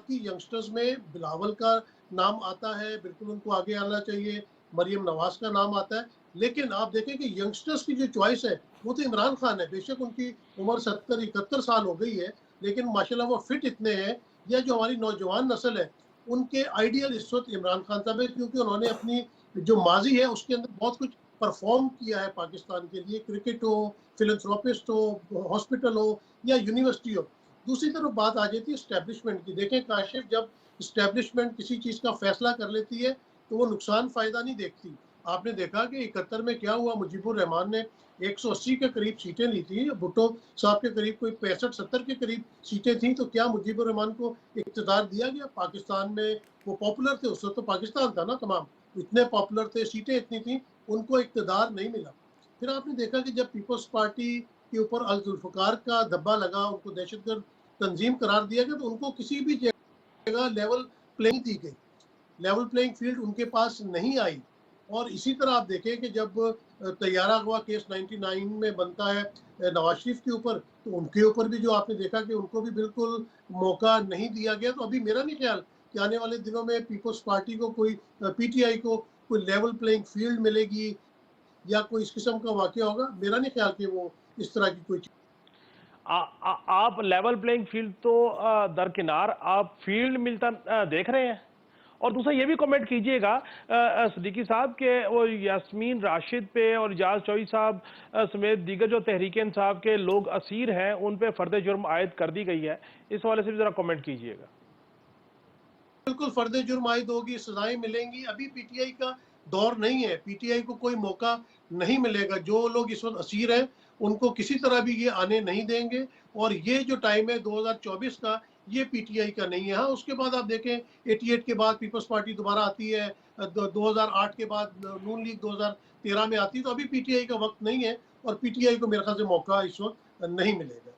बाकी यंगस्टर्स में बिलावल का नाम आता है, बिल्कुल उनको आगे आना चाहिए, मरियम नवाज का नाम आता है, लेकिन आप देखें कि यंगस्टर्स की जो चॉइस है वो तो इमरान खान है। बेशक उनकी उम्र 70-71 साल हो गई है, लेकिन माशाल्लाह वो फिट इतने हैं, या जो हमारी नौजवान नस्ल है उनके आइडियल इस वक्त इमरान खान साहब है, क्योंकि उन्होंने अपनी जो माजी है उसके अंदर बहुत कुछ परफॉर्म किया है पाकिस्तान के लिए, क्रिकेट हो, फिलंथ्रोपिस्ट हो, हॉस्पिटल हो या यूनिवर्सिटी हो। दूसरी तरफ बात आ जाती है इस्टेब्लिशमेंट की। देखें काशिफ, जब इस्टेब्लिशमेंट किसी चीज़ का फैसला कर लेती है तो वो नुकसान फ़ायदा नहीं देखती। आपने देखा कि 71 में क्या हुआ, मुजीबुर रहमान ने 180 के करीब सीटें ली थी, भुट्टो साहब के करीब कोई 65-70 के करीब सीटें थी, तो क्या मुजीबुर रहमान को इक़्तिदार दिया गया? पाकिस्तान में वो पॉपुलर थे, उस वक़्त तो पाकिस्तान था ना तमाम, इतने पॉपुलर थे, सीटें इतनी थी, उनको इक़्तिदार नहीं मिला। फिर आपने देखा कि जब पीपल्स पार्टी के ऊपर अल जुल्फ़िकार का धब्बा लगा, उनको दहशतगर्द तंज़ीम करार दिया गया, तो उनको किसी भी जगह लेवल प्लेइंग दी गई। लेवल प्लेइंग फील्ड उनके पास नहीं आई। और इसी तरह आप देखें कि जब तैयारा अगवा केस 99 में बनता है नवाज शरीफ के ऊपर, तो उनके ऊपर भी जो आपने देखा कि उनको भी बिल्कुल मौका नहीं दिया गया। तो अभी मेरा नहीं ख्याल कि आने वाले दिनों में पीपल्स पार्टी को कोई पीटीआई को कोई लेवल प्लेइंग फील्ड मिलेगी या कोई इस किस्म का वाकया होगा। मेरा नहीं ख्याल कि वो इस तरह की कोई आप लेवल प्लेइंग फील्ड तो दरकिनार, आप फील्ड मिलता देख रहे हैं? और दूसरा ये भी कमेंट कीजिएगा सिद्दीकी साहब के वो यास्मीन राशिद पे और इजाज चौधरी साहब समेत दीगर जो तहरीक इंसाफ के लोग असीर हैं उन पे फर्द जुर्म आयद कर दी गई है, इस हवाले से भी जरा कमेंट कीजिएगा। बिल्कुल फर्द जुर्म आयद होगी, सजाएं मिलेंगी। अभी पीटीआई का दौर नहीं है, पीटीआई को कोई मौका नहीं मिलेगा। जो लोग इस वक्त असीर हैं उनको किसी तरह भी ये आने नहीं देंगे। और ये जो टाइम है 2024 का, ये पीटीआई का नहीं है। हाँ, उसके बाद आप देखें 88 के बाद पीपल्स पार्टी दोबारा आती है, 2008 के बाद नून लीग 2013 में आती है, तो अभी पीटीआई का वक्त नहीं है और पीटीआई को मेरे ख्याल से मौका इस वक्त नहीं मिलेगा।